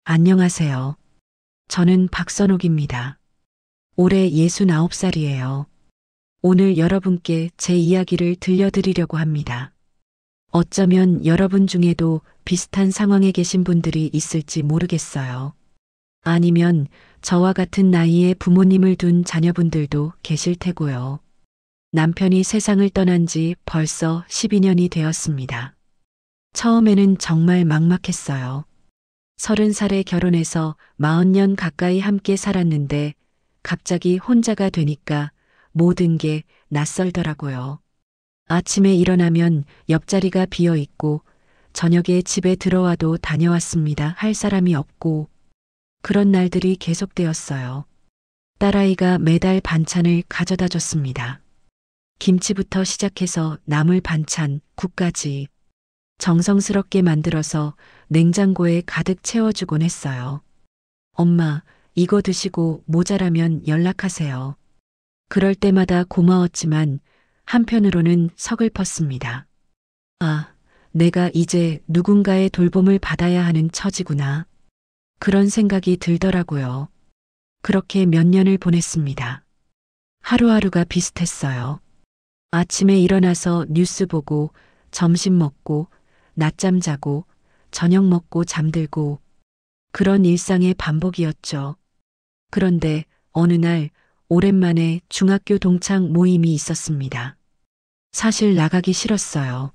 안녕하세요. 저는 박선옥입니다. 올해 69살이에요. 오늘 여러분께 제 이야기를 들려드리려고 합니다. 어쩌면 여러분 중에도 비슷한 상황에 계신 분들이 있을지 모르겠어요. 아니면 저와 같은 나이에 부모님을 둔 자녀분들도 계실 테고요. 남편이 세상을 떠난 지 벌써 12년이 되었습니다. 처음에는 정말 막막했어요. 30살에 결혼해서 40년 가까이 함께 살았는데 갑자기 혼자가 되니까 모든 게 낯설더라고요. 아침에 일어나면 옆자리가 비어 있고 저녁에 집에 들어와도 다녀왔습니다 할 사람이 없고 그런 날들이 계속되었어요. 딸아이가 매달 반찬을 가져다 줬습니다. 김치부터 시작해서 나물 반찬, 국까지 정성스럽게 만들어서 냉장고에 가득 채워주곤 했어요. 엄마, 이거 드시고 모자라면 연락하세요. 그럴 때마다 고마웠지만 한편으로는 서글펐습니다. 아, 내가 이제 누군가의 돌봄을 받아야 하는 처지구나. 그런 생각이 들더라고요. 그렇게 몇 년을 보냈습니다. 하루하루가 비슷했어요. 아침에 일어나서 뉴스 보고 점심 먹고 낮잠 자고 저녁 먹고 잠들고 그런 일상의 반복이었죠. 그런데 어느 날 오랜만에 중학교 동창 모임이 있었습니다. 사실 나가기 싫었어요.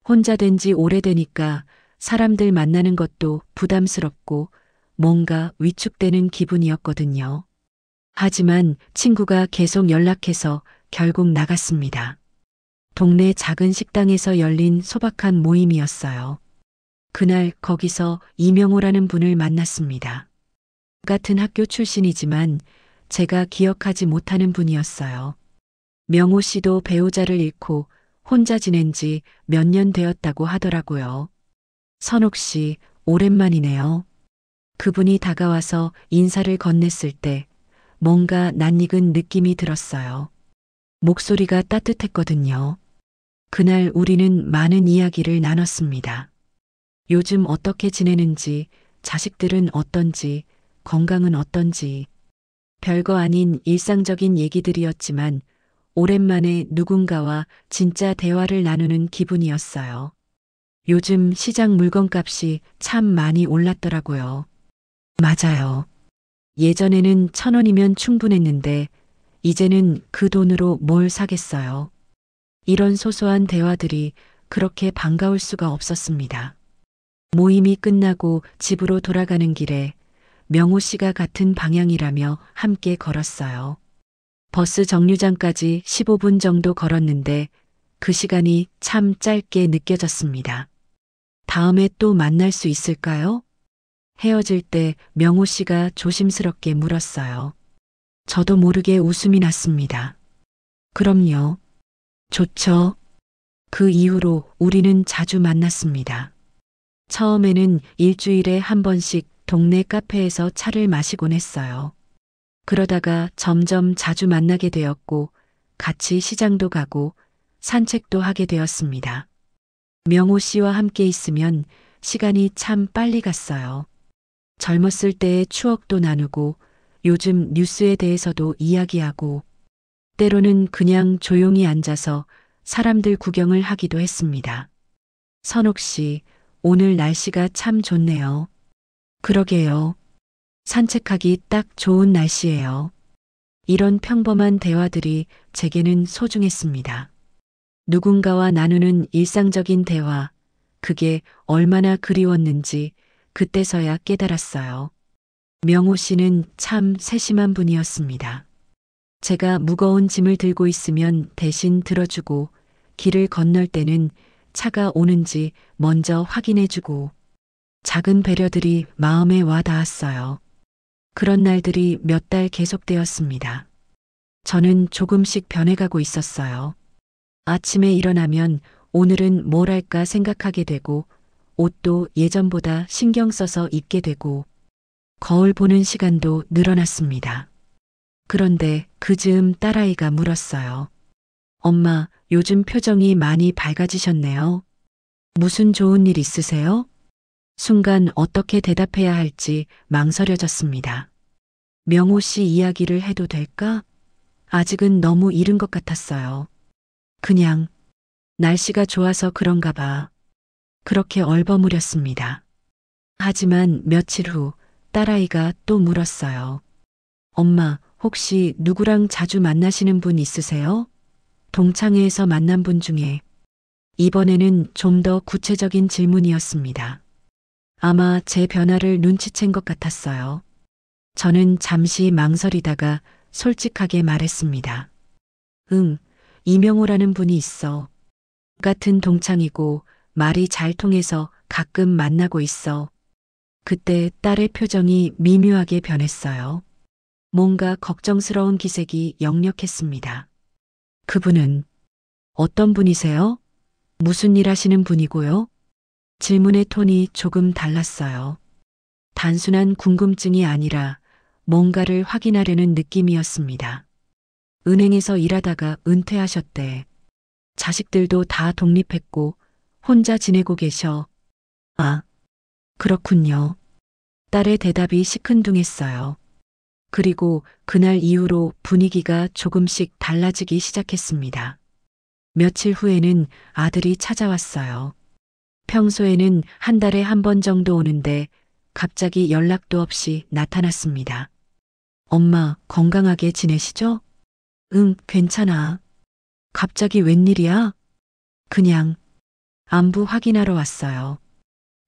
혼자 된 지 오래되니까 사람들 만나는 것도 부담스럽고 뭔가 위축되는 기분이었거든요. 하지만 친구가 계속 연락해서 결국 나갔습니다. 동네 작은 식당에서 열린 소박한 모임이었어요. 그날 거기서 이명호라는 분을 만났습니다. 같은 학교 출신이지만 제가 기억하지 못하는 분이었어요. 명호 씨도 배우자를 잃고 혼자 지낸 지 몇 년 되었다고 하더라고요. 선옥 씨, 오랜만이네요. 그분이 다가와서 인사를 건넸을 때 뭔가 낯익은 느낌이 들었어요. 목소리가 따뜻했거든요. 그날 우리는 많은 이야기를 나눴습니다. 요즘 어떻게 지내는지, 자식들은 어떤지, 건강은 어떤지, 별거 아닌 일상적인 얘기들이었지만 오랜만에 누군가와 진짜 대화를 나누는 기분이었어요. 요즘 시장 물건값이 참 많이 올랐더라고요. 맞아요. 예전에는 1,000원이면 충분했는데 이제는 그 돈으로 뭘 사겠어요. 이런 소소한 대화들이 그렇게 반가울 수가 없었습니다. 모임이 끝나고 집으로 돌아가는 길에 명호 씨가 같은 방향이라며 함께 걸었어요. 버스 정류장까지 15분 정도 걸었는데 그 시간이 참 짧게 느껴졌습니다. 다음에 또 만날 수 있을까요? 헤어질 때 명호 씨가 조심스럽게 물었어요. 저도 모르게 웃음이 났습니다. 그럼요. 좋죠. 그 이후로 우리는 자주 만났습니다. 처음에는 일주일에 한 번씩 동네 카페에서 차를 마시곤 했어요. 그러다가 점점 자주 만나게 되었고 같이 시장도 가고 산책도 하게 되었습니다. 명호 씨와 함께 있으면 시간이 참 빨리 갔어요. 젊었을 때의 추억도 나누고 요즘 뉴스에 대해서도 이야기하고 때로는 그냥 조용히 앉아서 사람들 구경을 하기도 했습니다. 선옥 씨, 오늘 날씨가 참 좋네요. 그러게요. 산책하기 딱 좋은 날씨예요. 이런 평범한 대화들이 제게는 소중했습니다. 누군가와 나누는 일상적인 대화, 그게 얼마나 그리웠는지 그때서야 깨달았어요. 명호 씨는 참 세심한 분이었습니다. 제가 무거운 짐을 들고 있으면 대신 들어주고 길을 건널 때는 차가 오는지 먼저 확인해주고 작은 배려들이 마음에 와 닿았어요. 그런 날들이 몇 달 계속되었습니다. 저는 조금씩 변해가고 있었어요. 아침에 일어나면 오늘은 뭘 할까 생각하게 되고 옷도 예전보다 신경 써서 입게 되고 거울 보는 시간도 늘어났습니다. 그런데 그 즈음 딸아이가 물었어요. 엄마, 요즘 표정이 많이 밝아지셨네요. 무슨 좋은 일 있으세요? 순간 어떻게 대답해야 할지 망설여졌습니다. 명호 씨 이야기를 해도 될까? 아직은 너무 이른 것 같았어요. 그냥 날씨가 좋아서 그런가 봐. 그렇게 얼버무렸습니다. 하지만 며칠 후 딸아이가 또 물었어요. 엄마, 혹시 누구랑 자주 만나시는 분 있으세요? 동창회에서 만난 분 중에. 이번에는 좀 더 구체적인 질문이었습니다. 아마 제 변화를 눈치챈 것 같았어요. 저는 잠시 망설이다가 솔직하게 말했습니다. 응, 이명호라는 분이 있어. 같은 동창이고 말이 잘 통해서 가끔 만나고 있어. 그때 딸의 표정이 미묘하게 변했어요. 뭔가 걱정스러운 기색이 역력했습니다. 그분은 어떤 분이세요? 무슨 일 하시는 분이고요? 질문의 톤이 조금 달랐어요. 단순한 궁금증이 아니라 뭔가를 확인하려는 느낌이었습니다. 은행에서 일하다가 은퇴하셨대. 자식들도 다 독립했고 혼자 지내고 계셔. 아, 그렇군요. 딸의 대답이 시큰둥했어요. 그리고 그날 이후로 분위기가 조금씩 달라지기 시작했습니다. 며칠 후에는 아들이 찾아왔어요. 평소에는 한 달에 한 번 정도 오는데 갑자기 연락도 없이 나타났습니다. 엄마, 건강하게 지내시죠? 응, 괜찮아. 갑자기 웬일이야? 그냥 안부 확인하러 왔어요.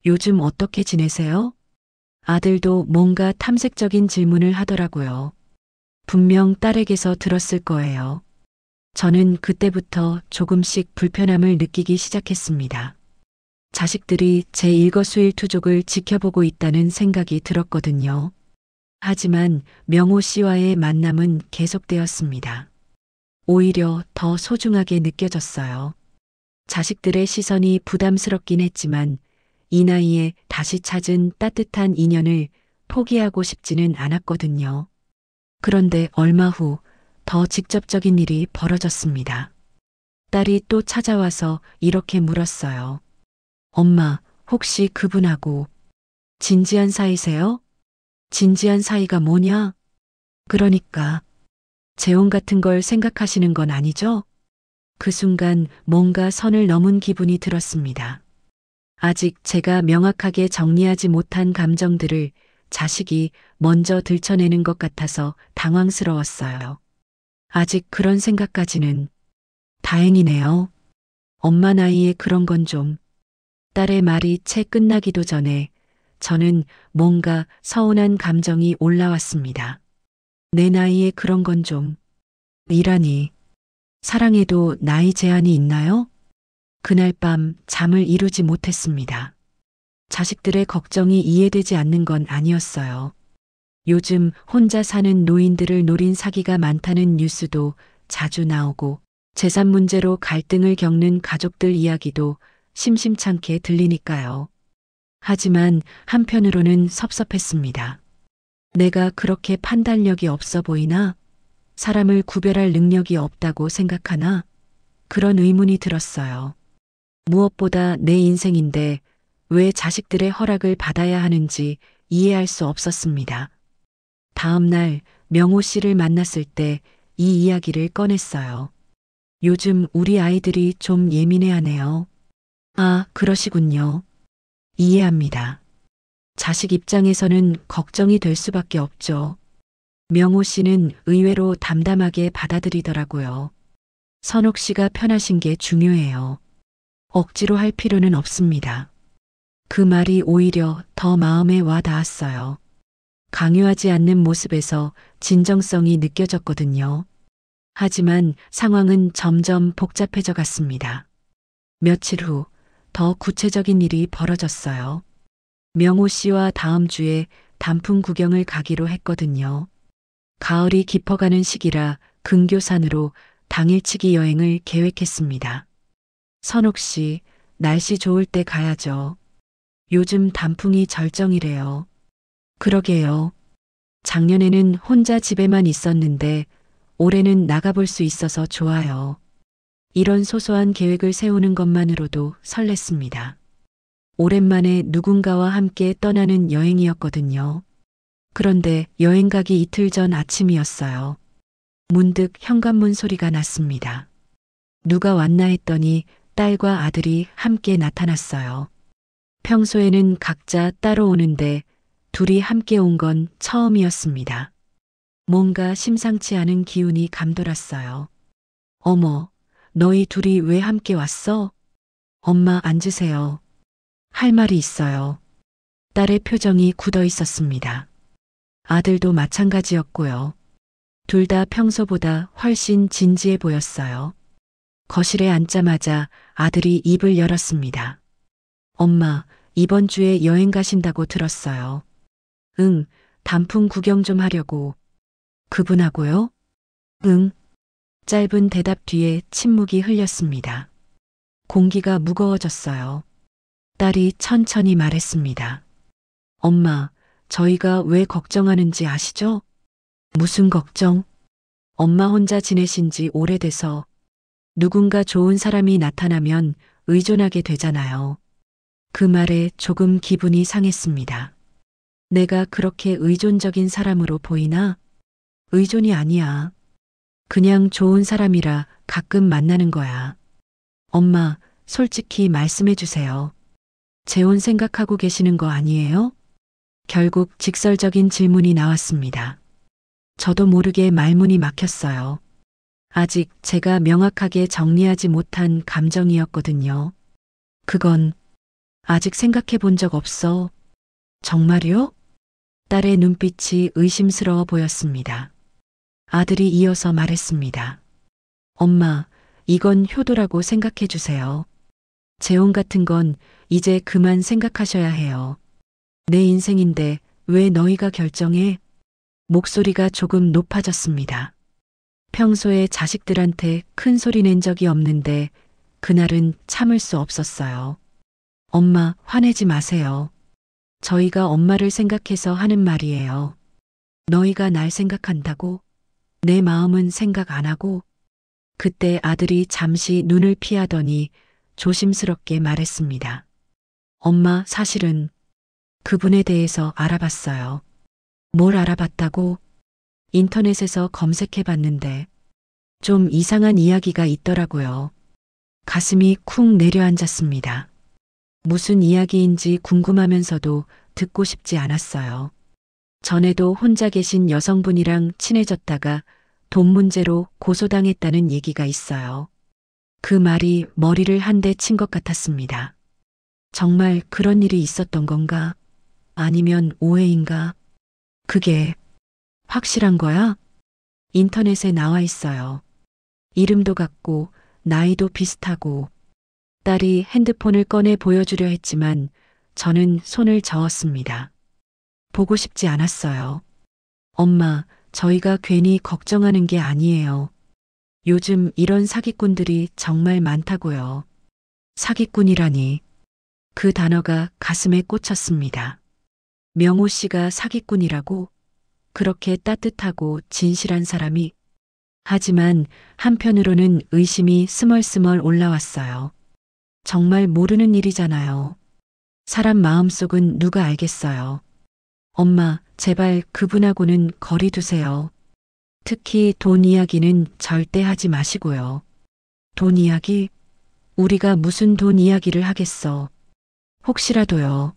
요즘 어떻게 지내세요? 아들도 뭔가 탐색적인 질문을 하더라고요. 분명 딸에게서 들었을 거예요. 저는 그때부터 조금씩 불편함을 느끼기 시작했습니다. 자식들이 제 일거수일투족을 지켜보고 있다는 생각이 들었거든요. 하지만 명호 씨와의 만남은 계속되었습니다. 오히려 더 소중하게 느껴졌어요. 자식들의 시선이 부담스럽긴 했지만 이 나이에 다시 찾은 따뜻한 인연을 포기하고 싶지는 않았거든요. 그런데 얼마 후 더 직접적인 일이 벌어졌습니다. 딸이 또 찾아와서 이렇게 물었어요. 엄마, 혹시 그분하고 진지한 사이세요? 진지한 사이가 뭐냐? 그러니까 재혼 같은 걸 생각하시는 건 아니죠? 그 순간 뭔가 선을 넘은 기분이 들었습니다. 아직 제가 명확하게 정리하지 못한 감정들을 자식이 먼저 들춰내는 것 같아서 당황스러웠어요. 아직 그런 생각까지는. 다행이네요. 엄마 나이에 그런 건 좀. 딸의 말이 채 끝나기도 전에 저는 뭔가 서운한 감정이 올라왔습니다. 내 나이에 그런 건 좀. 이라니. 사랑에도 나이 제한이 있나요? 그날 밤 잠을 이루지 못했습니다. 자식들의 걱정이 이해되지 않는 건 아니었어요. 요즘 혼자 사는 노인들을 노린 사기가 많다는 뉴스도 자주 나오고 재산 문제로 갈등을 겪는 가족들 이야기도 심심찮게 들리니까요. 하지만 한편으로는 섭섭했습니다. 내가 그렇게 판단력이 없어 보이나? 사람을 구별할 능력이 없다고 생각하나? 그런 의문이 들었어요. 무엇보다 내 인생인데 왜 자식들의 허락을 받아야 하는지 이해할 수 없었습니다. 다음 날 명호 씨를 만났을 때 이 이야기를 꺼냈어요. 요즘 우리 아이들이 좀 예민해하네요. 아, 그러시군요. 이해합니다. 자식 입장에서는 걱정이 될 수밖에 없죠. 명호 씨는 의외로 담담하게 받아들이더라고요. 선옥 씨가 편하신 게 중요해요. 억지로 할 필요는 없습니다. 그 말이 오히려 더 마음에 와 닿았어요. 강요하지 않는 모습에서 진정성이 느껴졌거든요. 하지만 상황은 점점 복잡해져 갔습니다. 며칠 후 더 구체적인 일이 벌어졌어요. 명호 씨와 다음 주에 단풍 구경을 가기로 했거든요. 가을이 깊어가는 시기라 근교산으로 당일치기 여행을 계획했습니다. 선옥 씨, 날씨 좋을 때 가야죠. 요즘 단풍이 절정이래요. 그러게요. 작년에는 혼자 집에만 있었는데 올해는 나가볼 수 있어서 좋아요. 이런 소소한 계획을 세우는 것만으로도 설렜습니다. 오랜만에 누군가와 함께 떠나는 여행이었거든요. 그런데 여행 가기 이틀 전 아침이었어요. 문득 현관문 소리가 났습니다. 누가 왔나 했더니 딸과 아들이 함께 나타났어요. 평소에는 각자 따로 오는데 둘이 함께 온 건 처음이었습니다. 뭔가 심상치 않은 기운이 감돌았어요. 어머, 너희 둘이 왜 함께 왔어? 엄마 앉으세요. 할 말이 있어요. 딸의 표정이 굳어 있었습니다. 아들도 마찬가지였고요. 둘 다 평소보다 훨씬 진지해 보였어요. 거실에 앉자마자 아들이 입을 열었습니다. 엄마, 이번 주에 여행 가신다고 들었어요. 응, 단풍 구경 좀 하려고. 그분하고요? 응. 짧은 대답 뒤에 침묵이 흘렸습니다. 공기가 무거워졌어요. 딸이 천천히 말했습니다. 엄마, 저희가 왜 걱정하는지 아시죠? 무슨 걱정? 엄마 혼자 지내신 지 오래돼서 누군가 좋은 사람이 나타나면 의존하게 되잖아요. 그 말에 조금 기분이 상했습니다. 내가 그렇게 의존적인 사람으로 보이나? 의존이 아니야. 그냥 좋은 사람이라 가끔 만나는 거야. 엄마, 솔직히 말씀해 주세요. 재혼 생각하고 계시는 거 아니에요? 결국 직설적인 질문이 나왔습니다. 저도 모르게 말문이 막혔어요. 아직 제가 명확하게 정리하지 못한 감정이었거든요. 그건 아직 생각해 본 적 없어. 정말요? 딸의 눈빛이 의심스러워 보였습니다. 아들이 이어서 말했습니다. 엄마, 이건 효도라고 생각해 주세요. 재혼 같은 건 이제 그만 생각하셔야 해요. 내 인생인데 왜 너희가 결정해? 목소리가 조금 높아졌습니다. 평소에 자식들한테 큰 소리 낸 적이 없는데 그날은 참을 수 없었어요. 엄마, 화내지 마세요. 저희가 엄마를 생각해서 하는 말이에요. 너희가 날 생각한다고? 내 마음은 생각 안 하고? 그때 아들이 잠시 눈을 피하더니 조심스럽게 말했습니다. 엄마, 사실은 그분에 대해서 알아봤어요. 뭘 알아봤다고? 인터넷에서 검색해 봤는데 좀 이상한 이야기가 있더라고요. 가슴이 쿵 내려앉았습니다. 무슨 이야기인지 궁금하면서도 듣고 싶지 않았어요. 전에도 혼자 계신 여성분이랑 친해졌다가 돈 문제로 고소당했다는 얘기가 있어요. 그 말이 머리를 한 대 친 것 같았습니다. 정말 그런 일이 있었던 건가? 아니면 오해인가? 그게 확실한 거야? 인터넷에 나와 있어요. 이름도 같고 나이도 비슷하고. 딸이 핸드폰을 꺼내 보여주려 했지만 저는 손을 저었습니다. 보고 싶지 않았어요. 엄마, 저희가 괜히 걱정하는 게 아니에요. 요즘 이런 사기꾼들이 정말 많다고요. 사기꾼이라니. 그 단어가 가슴에 꽂혔습니다. 명호 씨가 사기꾼이라고? 그렇게 따뜻하고 진실한 사람이? 하지만 한편으로는 의심이 스멀스멀 올라왔어요. 정말 모르는 일이잖아요. 사람 마음속은 누가 알겠어요. 엄마, 제발 그분하고는 거리 두세요. 특히 돈 이야기는 절대 하지 마시고요. 돈 이야기? 우리가 무슨 돈 이야기를 하겠어. 혹시라도요.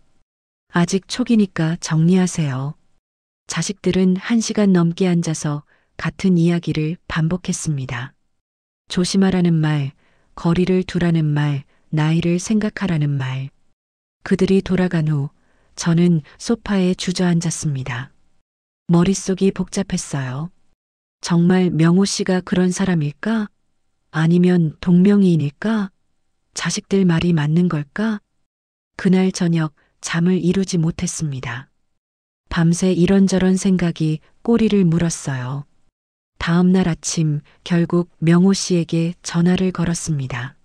아직 초기니까 정리하세요. 자식들은 1시간 넘게 앉아서 같은 이야기를 반복했습니다. 조심하라는 말, 거리를 두라는 말, 나이를 생각하라는 말. 그들이 돌아간 후 저는 소파에 주저앉았습니다. 머릿속이 복잡했어요. 정말 명호 씨가 그런 사람일까? 아니면 동명이인일까? 자식들 말이 맞는 걸까? 그날 저녁 잠을 이루지 못했습니다. 밤새 이런저런 생각이 꼬리를 물었어요. 다음 날 아침 결국 명호 씨에게 전화를 걸었습니다.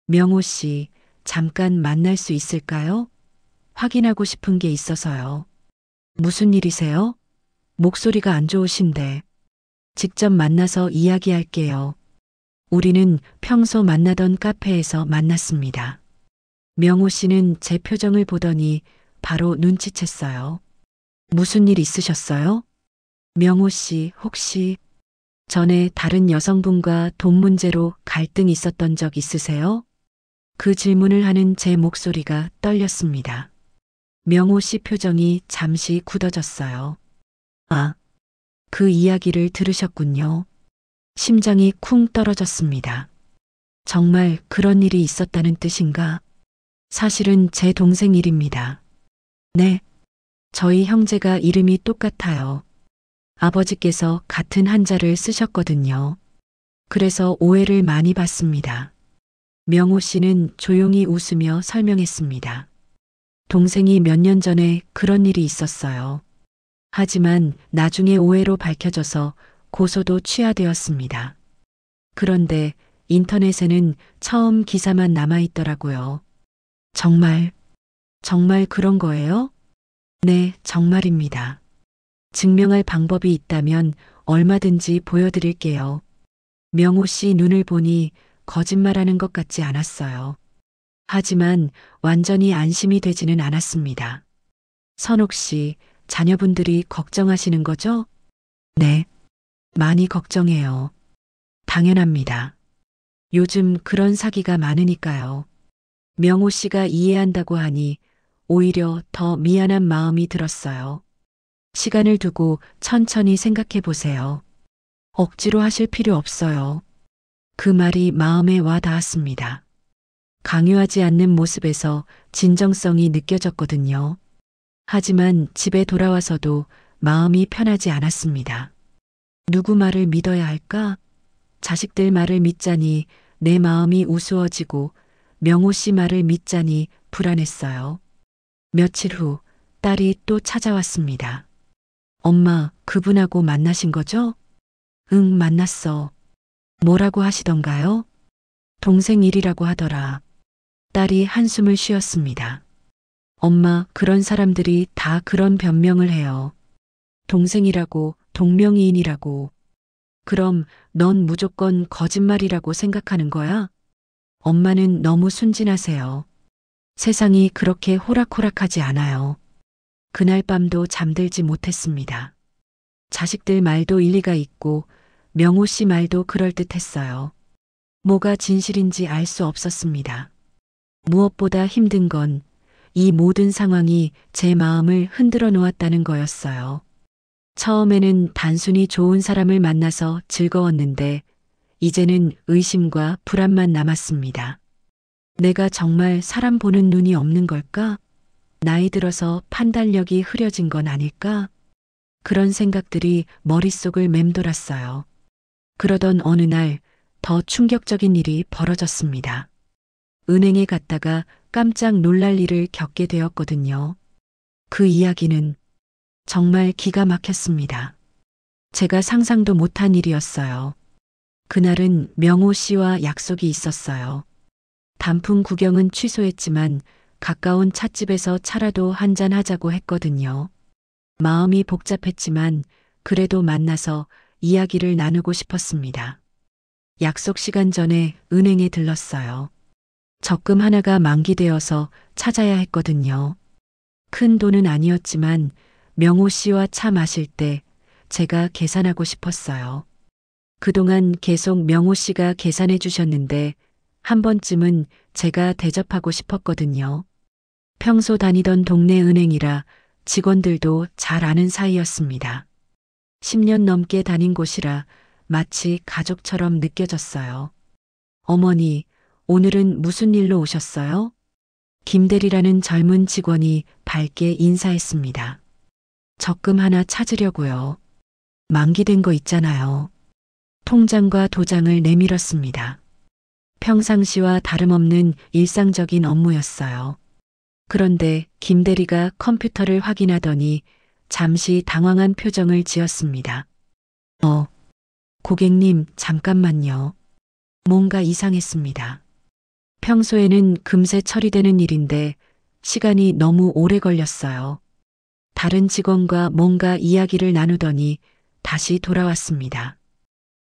명호 씨, 잠깐 만날 수 있을까요? 확인하고 싶은 게 있어서요. 무슨 일이세요? 목소리가 안 좋으신데. 직접 만나서 이야기할게요. 우리는 평소 만나던 카페에서 만났습니다. 명호 씨는 제 표정을 보더니 바로 눈치챘어요. 무슨 일 있으셨어요? 명호 씨, 혹시 전에 다른 여성분과 돈 문제로 갈등 있었던 적 있으세요? 그 질문을 하는 제 목소리가 떨렸습니다. 명호 씨 표정이 잠시 굳어졌어요. 아, 그 이야기를 들으셨군요. 심장이 쿵 떨어졌습니다. 정말 그런 일이 있었다는 뜻인가? 사실은 제 동생 일입니다. 네, 저희 형제가 이름이 똑같아요. 아버지께서 같은 한자를 쓰셨거든요. 그래서 오해를 많이 받습니다. 명호 씨는 조용히 웃으며 설명했습니다. 동생이 몇 년 전에 그런 일이 있었어요. 하지만 나중에 오해로 밝혀져서 고소도 취하되었습니다. 그런데 인터넷에는 처음 기사만 남아있더라고요. 정말, 정말 그런 거예요? 네, 정말입니다. 증명할 방법이 있다면 얼마든지 보여드릴게요. 명호 씨 눈을 보니 거짓말하는 것 같지 않았어요. 하지만 완전히 안심이 되지는 않았습니다. 선옥 씨, 자녀분들이 걱정하시는 거죠? 네, 많이 걱정해요. 당연합니다. 요즘 그런 사기가 많으니까요. 명호 씨가 이해한다고 하니 오히려 더 미안한 마음이 들었어요. 시간을 두고 천천히 생각해 보세요. 억지로 하실 필요 없어요. 그 말이 마음에 와 닿았습니다. 강요하지 않는 모습에서 진정성이 느껴졌거든요. 하지만 집에 돌아와서도 마음이 편하지 않았습니다. 누구 말을 믿어야 할까? 자식들 말을 믿자니 내 마음이 우스워지고 명호 씨 말을 믿자니 불안했어요. 며칠 후 딸이 또 찾아왔습니다. 엄마, 그분하고 만나신 거죠? 응, 만났어. 뭐라고 하시던가요? 동생 일이라고 하더라. 딸이 한숨을 쉬었습니다. 엄마, 그런 사람들이 다 그런 변명을 해요. 동생이라고, 동명이인이라고. 그럼 넌 무조건 거짓말이라고 생각하는 거야? 엄마는 너무 순진하세요. 세상이 그렇게 호락호락하지 않아요. 그날 밤도 잠들지 못했습니다. 자식들 말도 일리가 있고 명호 씨 말도 그럴듯했어요. 뭐가 진실인지 알 수 없었습니다. 무엇보다 힘든 건 이 모든 상황이 제 마음을 흔들어 놓았다는 거였어요. 처음에는 단순히 좋은 사람을 만나서 즐거웠는데 이제는 의심과 불안만 남았습니다. 내가 정말 사람 보는 눈이 없는 걸까? 나이 들어서 판단력이 흐려진 건 아닐까? 그런 생각들이 머릿속을 맴돌았어요. 그러던 어느 날 더 충격적인 일이 벌어졌습니다. 은행에 갔다가 깜짝 놀랄 일을 겪게 되었거든요. 그 이야기는 정말 기가 막혔습니다. 제가 상상도 못한 일이었어요. 그날은 명호 씨와 약속이 있었어요. 단풍 구경은 취소했지만 가까운 찻집에서 차라도 한잔 하자고 했거든요. 마음이 복잡했지만 그래도 만나서 이야기를 나누고 싶었습니다. 약속 시간 전에 은행에 들렀어요. 적금 하나가 만기되어서 찾아야 했거든요. 큰 돈은 아니었지만 명호 씨와 차 마실 때 제가 계산하고 싶었어요. 그동안 계속 명호 씨가 계산해 주셨는데 한 번쯤은 제가 대접하고 싶었거든요. 평소 다니던 동네 은행이라 직원들도 잘 아는 사이였습니다. 10년 넘게 다닌 곳이라 마치 가족처럼 느껴졌어요. 어머니, 오늘은 무슨 일로 오셨어요? 김대리라는 젊은 직원이 밝게 인사했습니다. 적금 하나 찾으려고요. 만기된 거 있잖아요. 통장과 도장을 내밀었습니다. 평상시와 다름없는 일상적인 업무였어요. 그런데 김대리가 컴퓨터를 확인하더니 잠시 당황한 표정을 지었습니다. 고객님, 잠깐만요. 뭔가 이상했습니다. 평소에는 금세 처리되는 일인데 시간이 너무 오래 걸렸어요. 다른 직원과 뭔가 이야기를 나누더니 다시 돌아왔습니다.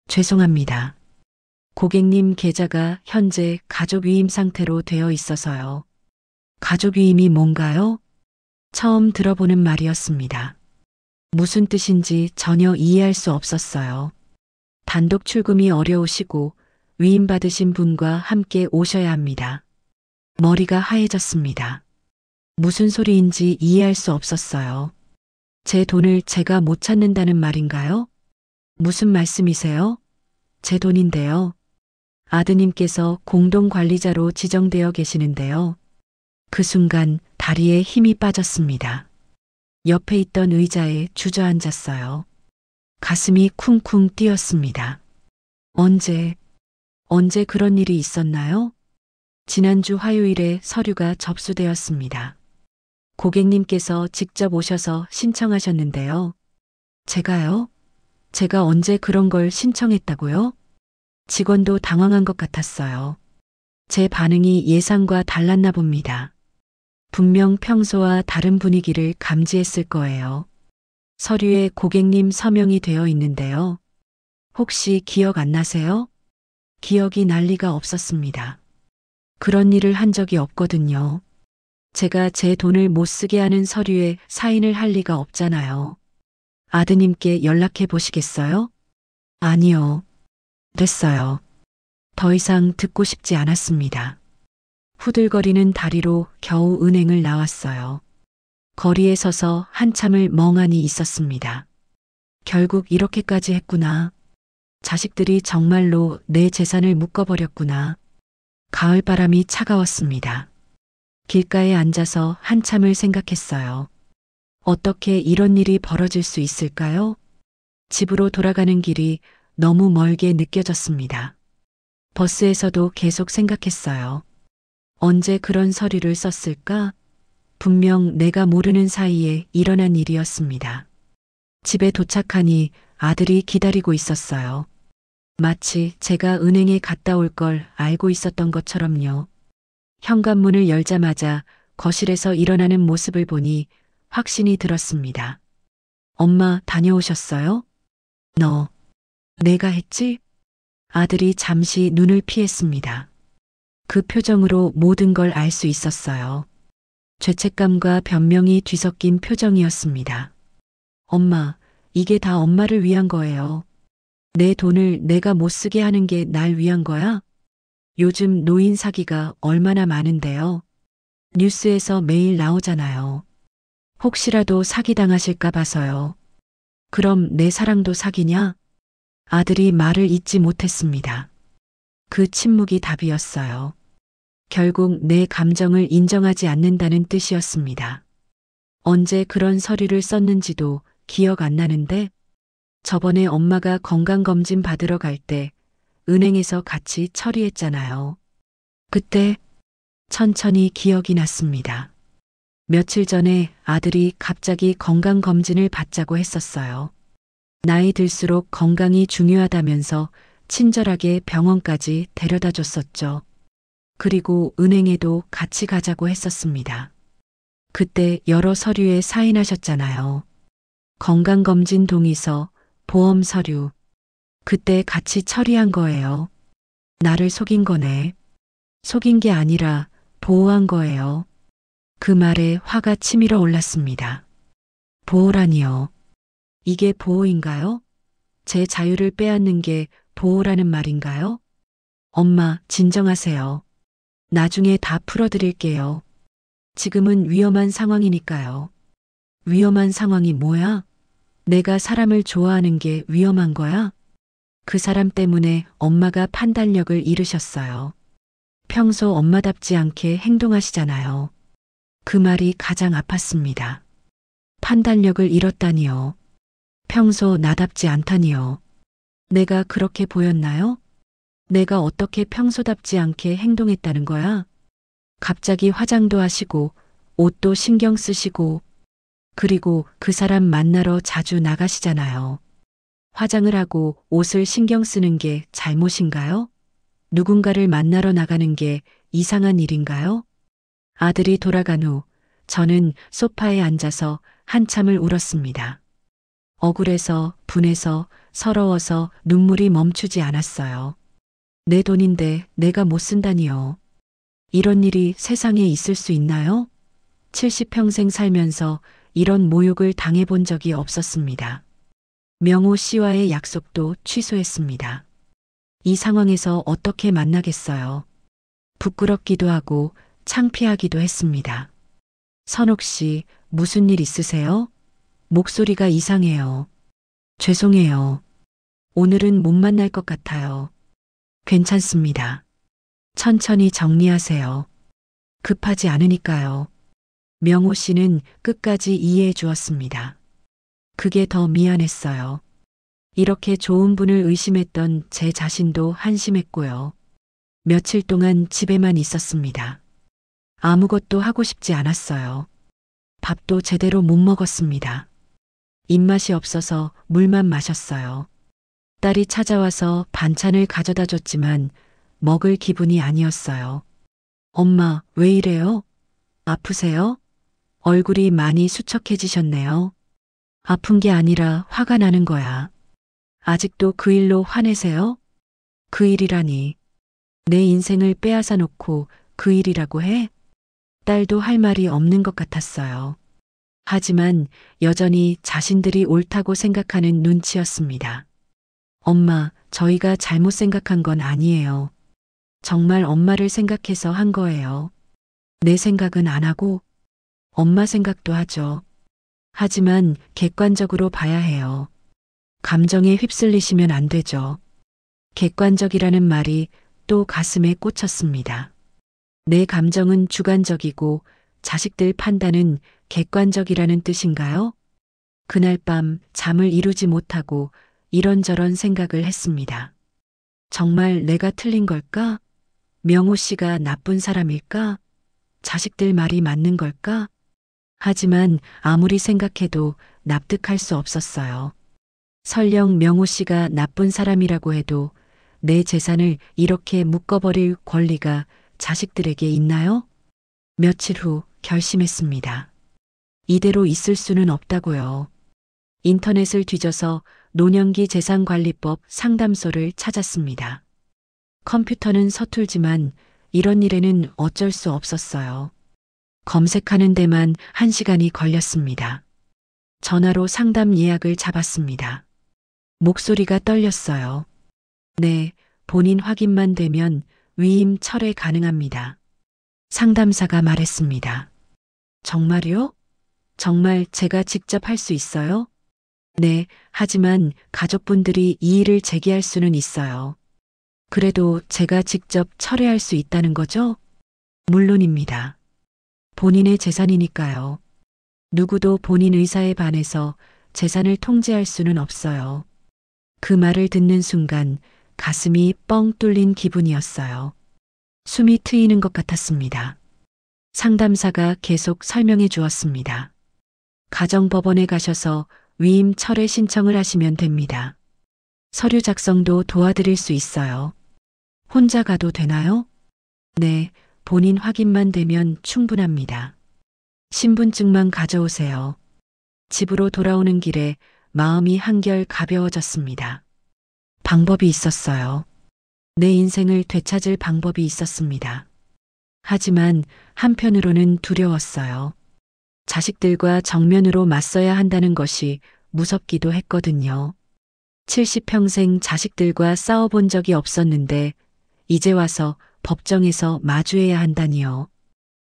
죄송합니다. 고객님 계좌가 현재 가족 위임 상태로 되어 있어서요. 가족 위임이 뭔가요? 처음 들어보는 말이었습니다. 무슨 뜻인지 전혀 이해할 수 없었어요. 단독 출금이 어려우시고 위임받으신 분과 함께 오셔야 합니다. 머리가 하얘졌습니다. 무슨 소리인지 이해할 수 없었어요. 제 돈을 제가 못 찾는다는 말인가요? 무슨 말씀이세요? 제 돈인데요. 아드님께서 공동관리자로 지정되어 계시는데요. 그 순간 다리에 힘이 빠졌습니다. 옆에 있던 의자에 주저앉았어요. 가슴이 쿵쿵 뛰었습니다. 언제 그런 일이 있었나요? 지난주 화요일에 서류가 접수되었습니다. 고객님께서 직접 오셔서 신청하셨는데요. 제가요? 제가 언제 그런 걸 신청했다고요? 직원도 당황한 것 같았어요. 제 반응이 예상과 달랐나 봅니다. 분명 평소와 다른 분위기를 감지했을 거예요. 서류에 고객님 서명이 되어 있는데요. 혹시 기억 안 나세요? 기억이 날 리가 없었습니다. 그런 일을 한 적이 없거든요. 제가 제 돈을 못 쓰게 하는 서류에 사인을 할 리가 없잖아요. 아드님께 연락해 보시겠어요? 아니요. 됐어요. 더 이상 듣고 싶지 않았습니다. 후들거리는 다리로 겨우 은행을 나왔어요. 거리에 서서 한참을 멍하니 있었습니다. 결국 이렇게까지 했구나. 자식들이 정말로 내 재산을 묶어버렸구나. 가을바람이 차가웠습니다. 길가에 앉아서 한참을 생각했어요. 어떻게 이런 일이 벌어질 수 있을까요? 집으로 돌아가는 길이 너무 멀게 느껴졌습니다. 버스에서도 계속 생각했어요. 언제 그런 서류를 썼을까? 분명 내가 모르는 사이에 일어난 일이었습니다. 집에 도착하니 아들이 기다리고 있었어요. 마치 제가 은행에 갔다 올 걸 알고 있었던 것처럼요. 현관문을 열자마자 거실에서 일어나는 모습을 보니 확신이 들었습니다. 엄마 다녀오셨어요? 내가 했지? 아들이 잠시 눈을 피했습니다. 그 표정으로 모든 걸 알 수 있었어요. 죄책감과 변명이 뒤섞인 표정이었습니다. 엄마, 이게 다 엄마를 위한 거예요. 내 돈을 내가 못 쓰게 하는 게 날 위한 거야? 요즘 노인 사기가 얼마나 많은데요. 뉴스에서 매일 나오잖아요. 혹시라도 사기당하실까 봐서요. 그럼 내 사랑도 사기냐? 아들이 말을 잇지 못했습니다. 그 침묵이 답이었어요. 결국 내 감정을 인정하지 않는다는 뜻이었습니다. 언제 그런 서류를 썼는지도 기억 안 나는데 저번에 엄마가 건강검진 받으러 갈 때 은행에서 같이 처리했잖아요. 그때 천천히 기억이 났습니다. 며칠 전에 아들이 갑자기 건강검진을 받자고 했었어요. 나이 들수록 건강이 중요하다면서 친절하게 병원까지 데려다 줬었죠. 그리고 은행에도 같이 가자고 했었습니다. 그때 여러 서류에 사인하셨잖아요. 건강검진 동의서, 보험 서류. 그때 같이 처리한 거예요. 나를 속인 거네. 속인 게 아니라 보호한 거예요. 그 말에 화가 치밀어 올랐습니다. 보호라니요. 이게 보호인가요? 제 자유를 빼앗는 게 보호라는 말인가요? 엄마, 진정하세요. 나중에 다 풀어드릴게요. 지금은 위험한 상황이니까요. 위험한 상황이 뭐야? 내가 사람을 좋아하는 게 위험한 거야? 그 사람 때문에 엄마가 판단력을 잃으셨어요. 평소 엄마답지 않게 행동하시잖아요. 그 말이 가장 아팠습니다. 판단력을 잃었다니요. 평소 나답지 않다니요. 내가 그렇게 보였나요? 내가 어떻게 평소답지 않게 행동했다는 거야? 갑자기 화장도 하시고 옷도 신경 쓰시고 그리고 그 사람 만나러 자주 나가시잖아요. 화장을 하고 옷을 신경 쓰는 게 잘못인가요? 누군가를 만나러 나가는 게 이상한 일인가요? 아들이 돌아간 후 저는 소파에 앉아서 한참을 울었습니다. 억울해서, 분해서, 서러워서 눈물이 멈추지 않았어요. 내 돈인데 내가 못 쓴다니요. 이런 일이 세상에 있을 수 있나요? 70평생 살면서 이런 모욕을 당해본 적이 없었습니다. 명호 씨와의 약속도 취소했습니다. 이 상황에서 어떻게 만나겠어요? 부끄럽기도 하고 창피하기도 했습니다. 선옥 씨, 무슨 일 있으세요? 목소리가 이상해요. 죄송해요. 오늘은 못 만날 것 같아요. 괜찮습니다. 천천히 정리하세요. 급하지 않으니까요. 명호 씨는 끝까지 이해해 주었습니다. 그게 더 미안했어요. 이렇게 좋은 분을 의심했던 제 자신도 한심했고요. 며칠 동안 집에만 있었습니다. 아무것도 하고 싶지 않았어요. 밥도 제대로 못 먹었습니다. 입맛이 없어서 물만 마셨어요. 딸이 찾아와서 반찬을 가져다 줬지만 먹을 기분이 아니었어요. 엄마, 왜 이래요? 아프세요? 얼굴이 많이 수척해지셨네요. 아픈 게 아니라 화가 나는 거야. 아직도 그 일로 화내세요? 그 일이라니. 내 인생을 빼앗아 놓고 그 일이라고 해? 딸도 할 말이 없는 것 같았어요. 하지만 여전히 자신들이 옳다고 생각하는 눈치였습니다. 엄마, 저희가 잘못 생각한 건 아니에요. 정말 엄마를 생각해서 한 거예요. 내 생각은 안 하고 엄마 생각도 하죠. 하지만 객관적으로 봐야 해요. 감정에 휩쓸리시면 안 되죠. 객관적이라는 말이 또 가슴에 꽂혔습니다. 내 감정은 주관적이고 자식들 판단은 객관적이라는 뜻인가요? 그날 밤 잠을 이루지 못하고 이런저런 생각을 했습니다. 정말 내가 틀린 걸까? 명호 씨가 나쁜 사람일까? 자식들 말이 맞는 걸까? 하지만 아무리 생각해도 납득할 수 없었어요. 설령 명호 씨가 나쁜 사람이라고 해도 내 재산을 이렇게 묶어버릴 권리가 자식들에게 있나요? 며칠 후 결심했습니다. 이대로 있을 수는 없다고요. 인터넷을 뒤져서 노년기 재산관리법 상담소를 찾았습니다. 컴퓨터는 서툴지만 이런 일에는 어쩔 수 없었어요. 검색하는 데만 1시간이 걸렸습니다. 전화로 상담 예약을 잡았습니다. 목소리가 떨렸어요. 네, 본인 확인만 되면 위임 철회 가능합니다. 상담사가 말했습니다. 정말요? 정말 제가 직접 할 수 있어요? 네, 하지만 가족분들이 이의를 제기할 수는 있어요. 그래도 제가 직접 철회할 수 있다는 거죠? 물론입니다. 본인의 재산이니까요. 누구도 본인 의사에 반해서 재산을 통제할 수는 없어요. 그 말을 듣는 순간 가슴이 뻥 뚫린 기분이었어요. 숨이 트이는 것 같았습니다. 상담사가 계속 설명해 주었습니다. 가정법원에 가셔서 위임 철회 신청을 하시면 됩니다. 서류 작성도 도와드릴 수 있어요. 혼자 가도 되나요? 네, 본인 확인만 되면 충분합니다. 신분증만 가져오세요. 집으로 돌아오는 길에 마음이 한결 가벼워졌습니다. 방법이 있었어요. 내 인생을 되찾을 방법이 있었습니다. 하지만 한편으로는 두려웠어요. 자식들과 정면으로 맞서야 한다는 것이 무섭기도 했거든요. 70평생 자식들과 싸워본 적이 없었는데 이제 와서 법정에서 마주해야 한다니요.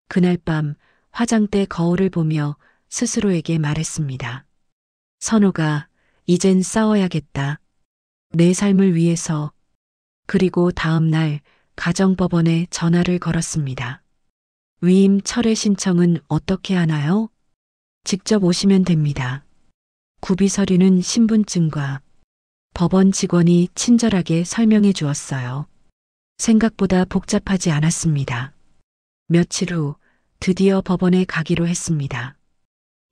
그날 밤 화장대 거울을 보며 스스로에게 말했습니다. 선호가 이젠 싸워야겠다. 내 삶을 위해서. 그리고 다음 날 가정법원에 전화를 걸었습니다. 위임 철회 신청은 어떻게 하나요? 직접 오시면 됩니다. 구비 서류는 신분증과 법원 직원이 친절하게 설명해 주었어요. 생각보다 복잡하지 않았습니다. 며칠 후 드디어 법원에 가기로 했습니다.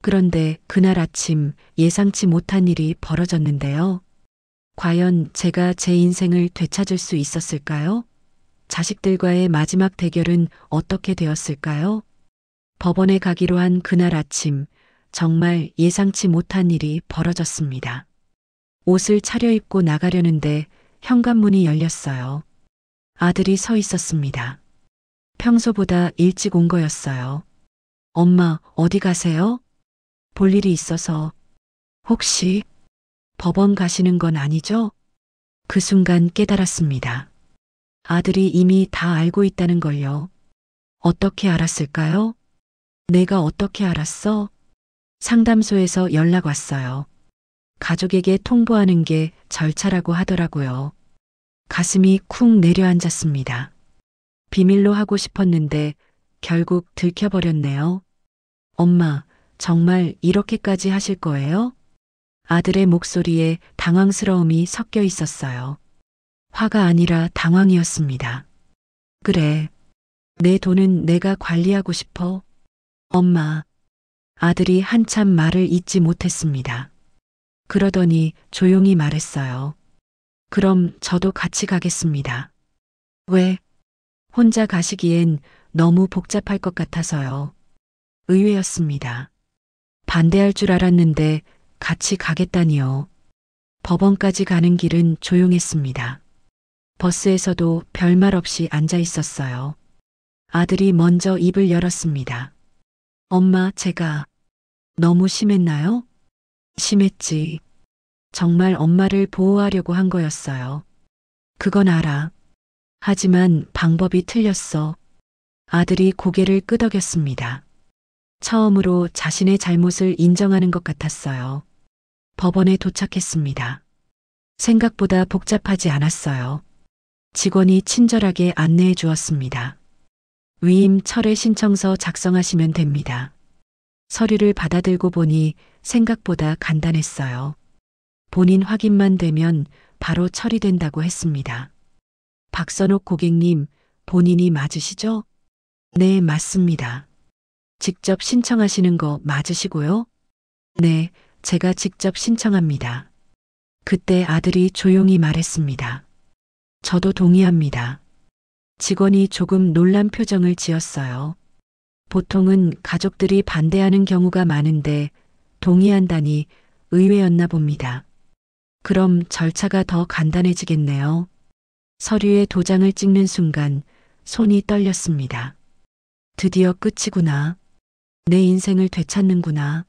그런데 그날 아침 예상치 못한 일이 벌어졌는데요. 과연 제가 제 인생을 되찾을 수 있었을까요? 자식들과의 마지막 대결은 어떻게 되었을까요? 법원에 가기로 한 그날 아침 정말 예상치 못한 일이 벌어졌습니다. 옷을 차려입고 나가려는데 현관문이 열렸어요. 아들이 서 있었습니다. 평소보다 일찍 온 거였어요. 엄마, 어디 가세요? 볼 일이 있어서. 혹시 법원 가시는 건 아니죠? 그 순간 깨달았습니다. 아들이 이미 다 알고 있다는 걸요. 어떻게 알았을까요? 내가 어떻게 알았어? 상담소에서 연락 왔어요. 가족에게 통보하는 게 절차라고 하더라고요. 가슴이 쿵 내려앉았습니다. 비밀로 하고 싶었는데 결국 들켜버렸네요. 엄마, 정말 이렇게까지 하실 거예요? 아들의 목소리에 당황스러움이 섞여 있었어요. 화가 아니라 당황이었습니다. 그래. 내 돈은 내가 관리하고 싶어. 엄마. 아들이 한참 말을 잇지 못했습니다. 그러더니 조용히 말했어요. 그럼 저도 같이 가겠습니다. 왜? 혼자 가시기엔 너무 복잡할 것 같아서요. 의외였습니다. 반대할 줄 알았는데 같이 가겠다니요. 법원까지 가는 길은 조용했습니다. 버스에서도 별말 없이 앉아 있었어요. 아들이 먼저 입을 열었습니다. 엄마, 제가 너무 심했나요? 심했지. 정말 엄마를 보호하려고 한 거였어요. 그건 알아. 하지만 방법이 틀렸어. 아들이 고개를 끄덕였습니다. 처음으로 자신의 잘못을 인정하는 것 같았어요. 법원에 도착했습니다. 생각보다 복잡하지 않았어요. 직원이 친절하게 안내해 주었습니다. 위임 철회 신청서 작성하시면 됩니다. 서류를 받아들고 보니 생각보다 간단했어요. 본인 확인만 되면 바로 처리된다고 했습니다. 박선옥 고객님, 본인이 맞으시죠? 네, 맞습니다. 직접 신청하시는 거 맞으시고요? 네, 제가 직접 신청합니다. 그때 아들이 조용히 말했습니다. 저도 동의합니다. 직원이 조금 놀란 표정을 지었어요. 보통은 가족들이 반대하는 경우가 많은데 동의한다니 의외였나 봅니다. 그럼 절차가 더 간단해지겠네요. 서류에 도장을 찍는 순간 손이 떨렸습니다. 드디어 끝이구나. 내 인생을 되찾는구나.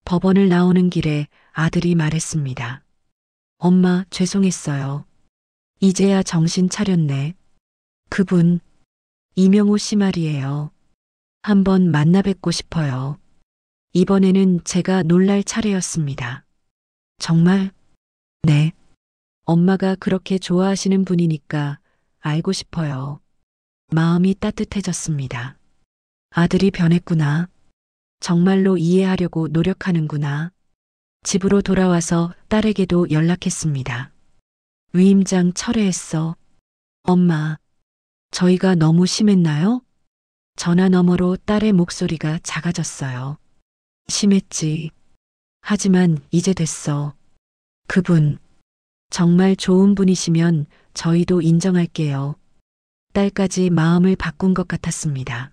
법원을 나오는 길에 아들이 말했습니다. 엄마, 죄송했어요. 이제야 정신 차렸네. 그분, 이명호 씨 말이에요. 한번 만나 뵙고 싶어요. 이번에는 제가 놀랄 차례였습니다. 정말? 네. 엄마가 그렇게 좋아하시는 분이니까 알고 싶어요. 마음이 따뜻해졌습니다. 아들이 변했구나. 정말로 이해하려고 노력하는구나. 집으로 돌아와서 딸에게도 연락했습니다. 위임장 철회했어. 엄마, 저희가 너무 심했나요? 전화 너머로 딸의 목소리가 작아졌어요. 심했지. 하지만 이제 됐어. 그분, 정말 좋은 분이시면 저희도 인정할게요. 딸까지 마음을 바꾼 것 같았습니다.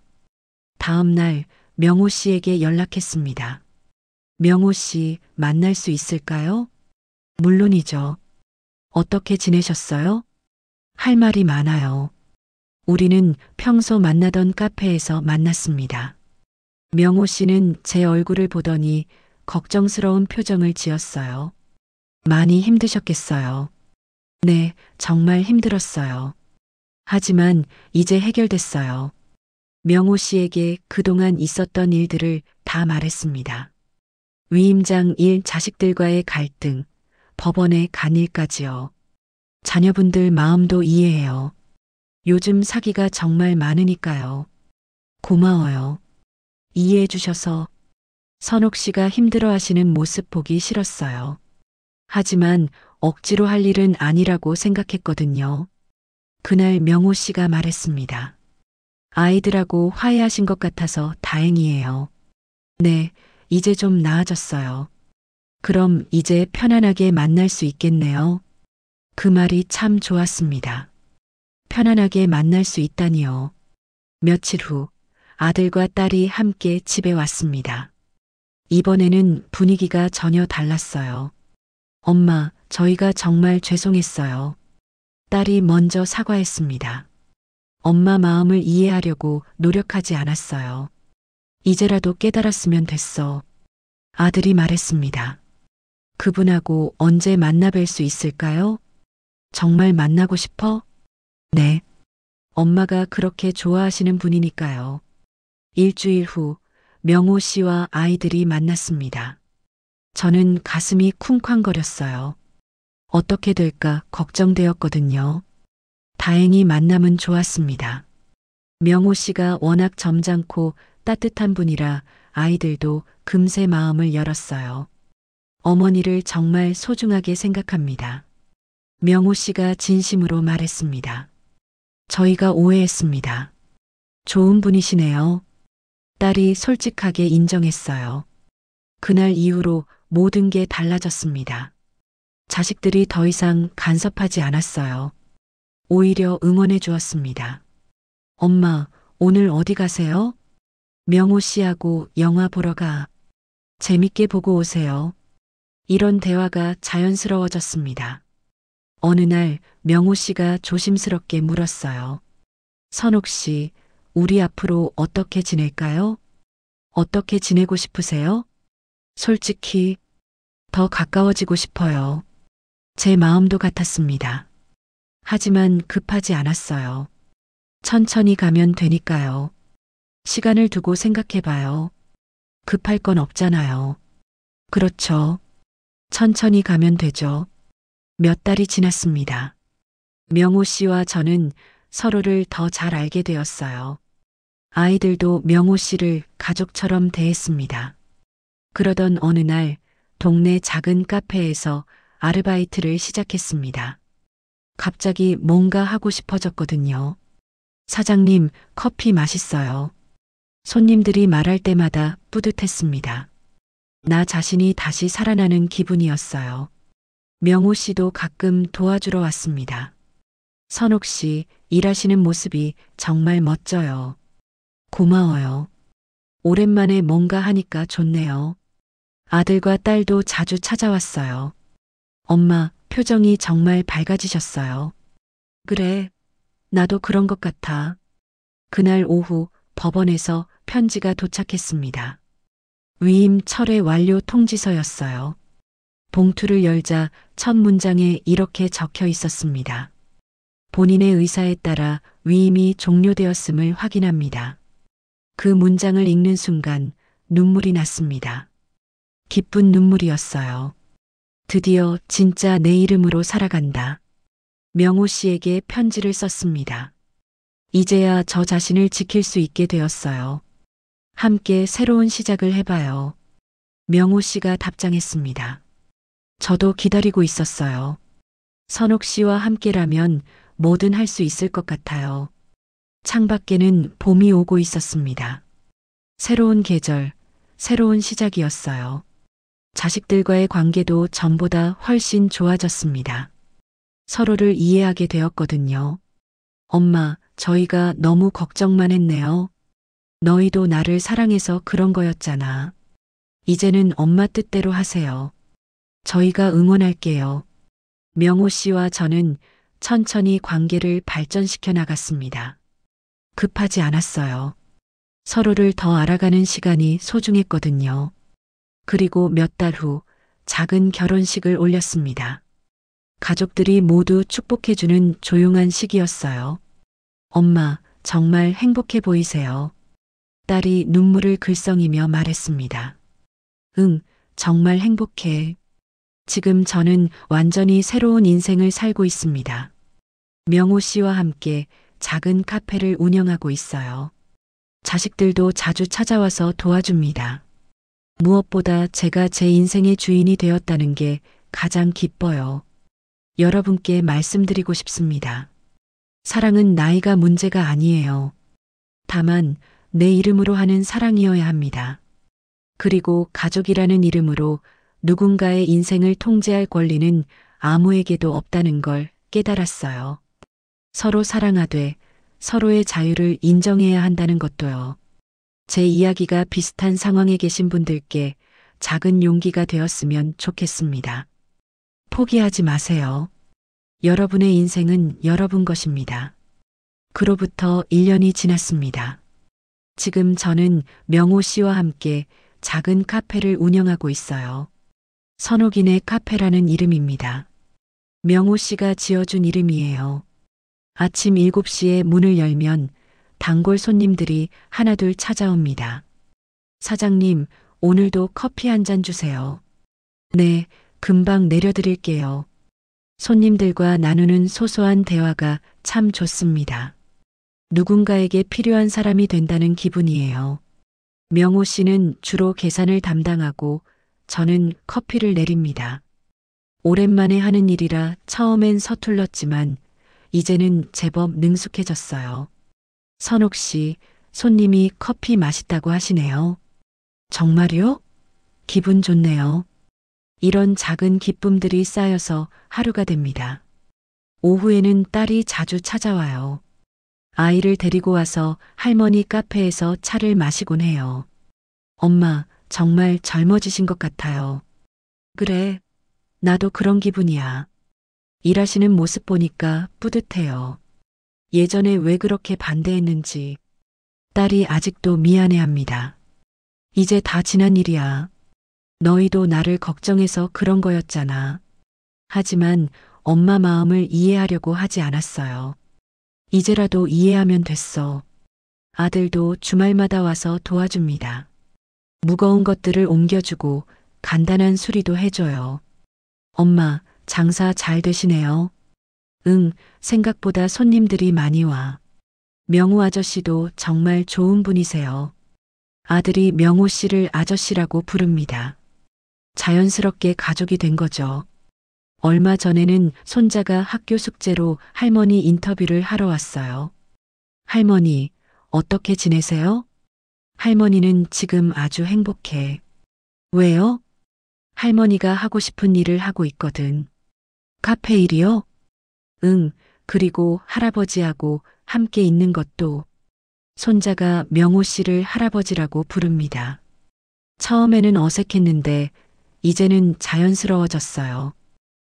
다음 날 명호 씨에게 연락했습니다. 명호 씨 만날 수 있을까요? 물론이죠. 어떻게 지내셨어요? 할 말이 많아요. 우리는 평소 만나던 카페에서 만났습니다. 명호 씨는 제 얼굴을 보더니 걱정스러운 표정을 지었어요. 많이 힘드셨겠어요. 네, 정말 힘들었어요. 하지만 이제 해결됐어요. 명호 씨에게 그동안 있었던 일들을 다 말했습니다. 위임장 일 자식들과의 갈등, 법원에 간 일까지요. 자녀분들 마음도 이해해요. 요즘 사기가 정말 많으니까요. 고마워요. 이해해 주셔서. 선옥 씨가 힘들어 하시는 모습 보기 싫었어요. 하지만 억지로 할 일은 아니라고 생각했거든요. 그날 명호 씨가 말했습니다. 아이들하고 화해하신 것 같아서 다행이에요. 네, 이제 좀 나아졌어요. 그럼 이제 편안하게 만날 수 있겠네요. 그 말이 참 좋았습니다. 편안하게 만날 수 있다니요. 며칠 후 아들과 딸이 함께 집에 왔습니다. 이번에는 분위기가 전혀 달랐어요. 엄마, 저희가 정말 죄송했어요. 딸이 먼저 사과했습니다. 엄마 마음을 이해하려고 노력하지 않았어요. 이제라도 깨달았으면 됐어. 아들이 말했습니다. 그분하고 언제 만나 뵐 수 있을까요? 정말 만나고 싶어? 네. 엄마가 그렇게 좋아하시는 분이니까요. 일주일 후 명호 씨와 아이들이 만났습니다. 저는 가슴이 쿵쾅거렸어요. 어떻게 될까 걱정되었거든요. 다행히 만남은 좋았습니다. 명호 씨가 워낙 점잖고 따뜻한 분이라 아이들도 금세 마음을 열었어요. 어머니를 정말 소중하게 생각합니다. 명호 씨가 진심으로 말했습니다. 저희가 오해했습니다. 좋은 분이시네요. 딸이 솔직하게 인정했어요. 그날 이후로 모든 게 달라졌습니다. 자식들이 더 이상 간섭하지 않았어요. 오히려 응원해 주었습니다. 엄마, 오늘 어디 가세요? 명호 씨하고 영화 보러 가. 재밌게 보고 오세요. 이런 대화가 자연스러워졌습니다. 어느 날 명호 씨가 조심스럽게 물었어요. 선옥 씨, 우리 앞으로 어떻게 지낼까요? 어떻게 지내고 싶으세요? 솔직히 더 가까워지고 싶어요. 제 마음도 같았습니다. 하지만 급하지 않았어요. 천천히 가면 되니까요. 시간을 두고 생각해봐요. 급할 건 없잖아요. 그렇죠. 천천히 가면 되죠. 몇 달이 지났습니다. 명호 씨와 저는 서로를 더 잘 알게 되었어요. 아이들도 명호 씨를 가족처럼 대했습니다. 그러던 어느 날 동네 작은 카페에서 아르바이트를 시작했습니다. 갑자기 뭔가 하고 싶어졌거든요. 사장님, 커피 맛있어요. 손님들이 말할 때마다 뿌듯했습니다. 나 자신이 다시 살아나는 기분이었어요. 명호 씨도 가끔 도와주러 왔습니다. 선옥 씨, 일하시는 모습이 정말 멋져요. 고마워요. 오랜만에 뭔가 하니까 좋네요. 아들과 딸도 자주 찾아왔어요. 엄마, 표정이 정말 밝아지셨어요. 그래, 나도 그런 것 같아. 그날 오후 법원에서 편지가 도착했습니다. 위임 철회 완료 통지서였어요. 봉투를 열자 첫 문장에 이렇게 적혀 있었습니다. 본인의 의사에 따라 위임이 종료되었음을 확인합니다. 그 문장을 읽는 순간 눈물이 났습니다. 기쁜 눈물이었어요. 드디어 진짜 내 이름으로 살아간다. 명호 씨에게 편지를 썼습니다. 이제야 저 자신을 지킬 수 있게 되었어요. 함께 새로운 시작을 해봐요. 명호 씨가 답장했습니다. 저도 기다리고 있었어요. 선옥 씨와 함께라면 뭐든 할 수 있을 것 같아요. 창밖에는 봄이 오고 있었습니다. 새로운 계절, 새로운 시작이었어요. 자식들과의 관계도 전보다 훨씬 좋아졌습니다. 서로를 이해하게 되었거든요. 엄마, 저희가 너무 걱정만 했네요. 너희도 나를 사랑해서 그런 거였잖아. 이제는 엄마 뜻대로 하세요. 저희가 응원할게요. 명호 씨와 저는 천천히 관계를 발전시켜 나갔습니다. 급하지 않았어요. 서로를 더 알아가는 시간이 소중했거든요. 그리고 몇 달 후 작은 결혼식을 올렸습니다. 가족들이 모두 축복해주는 조용한 시기였어요. 엄마, 정말 행복해 보이세요. 딸이 눈물을 글썽이며 말했습니다. 응, 정말 행복해. 지금 저는 완전히 새로운 인생을 살고 있습니다. 명호 씨와 함께 작은 카페를 운영하고 있어요. 자식들도 자주 찾아와서 도와줍니다. 무엇보다 제가 제 인생의 주인이 되었다는 게 가장 기뻐요. 여러분께 말씀드리고 싶습니다. 사랑은 나이가 문제가 아니에요. 다만 내 이름으로 하는 사랑이어야 합니다. 그리고 가족이라는 이름으로 누군가의 인생을 통제할 권리는 아무에게도 없다는 걸 깨달았어요. 서로 사랑하되 서로의 자유를 인정해야 한다는 것도요. 제 이야기가 비슷한 상황에 계신 분들께 작은 용기가 되었으면 좋겠습니다. 포기하지 마세요. 여러분의 인생은 여러분 것입니다. 그로부터 1년이 지났습니다. 지금 저는 명호 씨와 함께 작은 카페를 운영하고 있어요. 선옥인의 카페라는 이름입니다. 명호 씨가 지어준 이름이에요. 아침 7시에 문을 열면 단골 손님들이 하나둘 찾아옵니다. 사장님, 오늘도 커피 한 잔 주세요. 네, 금방 내려드릴게요. 손님들과 나누는 소소한 대화가 참 좋습니다. 누군가에게 필요한 사람이 된다는 기분이에요. 명호 씨는 주로 계산을 담당하고 저는 커피를 내립니다. 오랜만에 하는 일이라 처음엔 서툴렀지만 이제는 제법 능숙해졌어요. 선옥 씨, 손님이 커피 맛있다고 하시네요. 정말요? 기분 좋네요. 이런 작은 기쁨들이 쌓여서 하루가 됩니다. 오후에는 딸이 자주 찾아와요. 아이를 데리고 와서 할머니 카페에서 차를 마시곤 해요. 엄마, 정말 젊어지신 것 같아요. 그래, 나도 그런 기분이야. 일하시는 모습 보니까 뿌듯해요. 예전에 왜 그렇게 반대했는지. 딸이 아직도 미안해합니다. 이제 다 지난 일이야. 너희도 나를 걱정해서 그런 거였잖아. 하지만 엄마 마음을 이해하려고 하지 않았어요. 이제라도 이해하면 됐어. 아들도 주말마다 와서 도와줍니다. 무거운 것들을 옮겨주고 간단한 수리도 해줘요. 엄마, 장사 잘 되시네요. 응, 생각보다 손님들이 많이 와. 명호 아저씨도 정말 좋은 분이세요. 아들이 명호 씨를 아저씨라고 부릅니다. 자연스럽게 가족이 된 거죠. 얼마 전에는 손자가 학교 숙제로 할머니 인터뷰를 하러 왔어요. 할머니, 어떻게 지내세요? 할머니는 지금 아주 행복해. 왜요? 할머니가 하고 싶은 일을 하고 있거든. 카페 일이요? 응, 그리고 할아버지하고 함께 있는 것도. 손자가 명호 씨를 할아버지라고 부릅니다. 처음에는 어색했는데 이제는 자연스러워졌어요.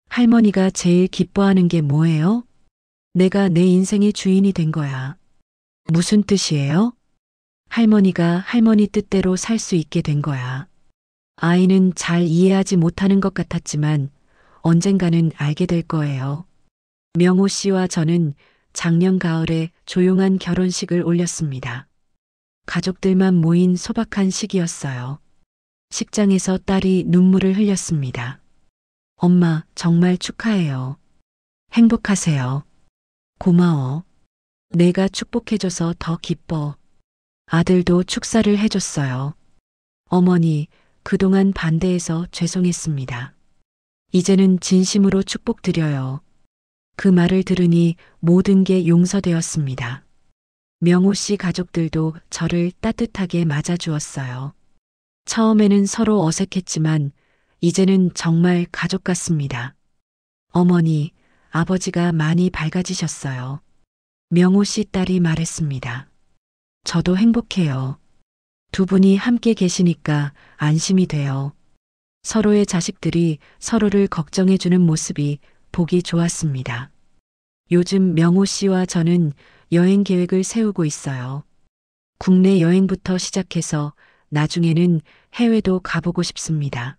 할머니가 제일 기뻐하는 게 뭐예요? 내가 내 인생의 주인이 된 거야. 무슨 뜻이에요? 할머니가 할머니 뜻대로 살 수 있게 된 거야. 아이는 잘 이해하지 못하는 것 같았지만 언젠가는 알게 될 거예요. 명호 씨와 저는 작년 가을에 조용한 결혼식을 올렸습니다. 가족들만 모인 소박한 시기였어요. 식장에서 딸이 눈물을 흘렸습니다. 엄마, 정말 축하해요. 행복하세요. 고마워. 내가 축복해줘서 더 기뻐. 아들도 축사를 해줬어요. 어머니, 그동안 반대해서 죄송했습니다. 이제는 진심으로 축복드려요. 그 말을 들으니 모든 게 용서되었습니다. 명호 씨 가족들도 저를 따뜻하게 맞아주었어요. 처음에는 서로 어색했지만 이제는 정말 가족 같습니다. 어머니, 아버지가 많이 밝아지셨어요. 명호 씨 딸이 말했습니다. 저도 행복해요. 두 분이 함께 계시니까 안심이 돼요. 서로의 자식들이 서로를 걱정해주는 모습이 보기 좋았습니다. 요즘 명호 씨와 저는 여행 계획을 세우고 있어요. 국내 여행부터 시작해서 나중에는 해외도 가보고 싶습니다.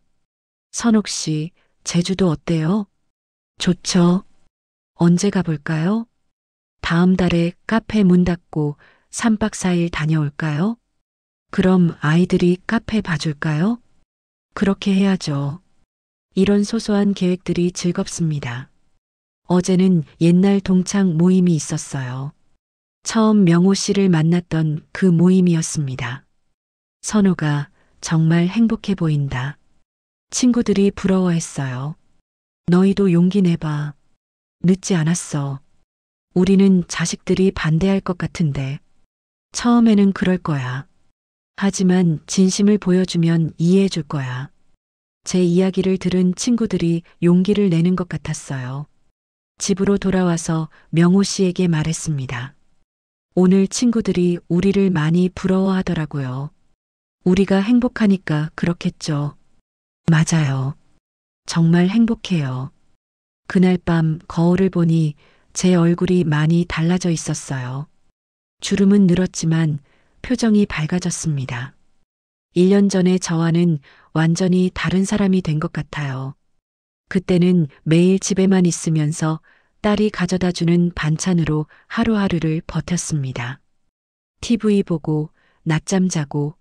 선옥 씨, 제주도 어때요? 좋죠. 언제 가볼까요? 다음 달에 카페 문 닫고 3박 4일 다녀올까요? 그럼 아이들이 카페 봐줄까요? 그렇게 해야죠. 이런 소소한 계획들이 즐겁습니다. 어제는 옛날 동창 모임이 있었어요. 처음 명호 씨를 만났던 그 모임이었습니다. 선우가 정말 행복해 보인다. 친구들이 부러워했어요. 너희도 용기 내봐. 늦지 않았어. 우리는 자식들이 반대할 것 같은데. 처음에는 그럴 거야. 하지만 진심을 보여주면 이해해 줄 거야. 제 이야기를 들은 친구들이 용기를 내는 것 같았어요. 집으로 돌아와서 명호 씨에게 말했습니다. 오늘 친구들이 우리를 많이 부러워하더라고요. 우리가 행복하니까 그렇겠죠. 맞아요. 정말 행복해요. 그날 밤 거울을 보니 제 얼굴이 많이 달라져 있었어요. 주름은 늘었지만 표정이 밝아졌습니다. 1년 전에 저와는 완전히 다른 사람이 된 것 같아요. 그때는 매일 집에만 있으면서 딸이 가져다 주는 반찬으로 하루하루를 버텼습니다. TV 보고, 낮잠 자고,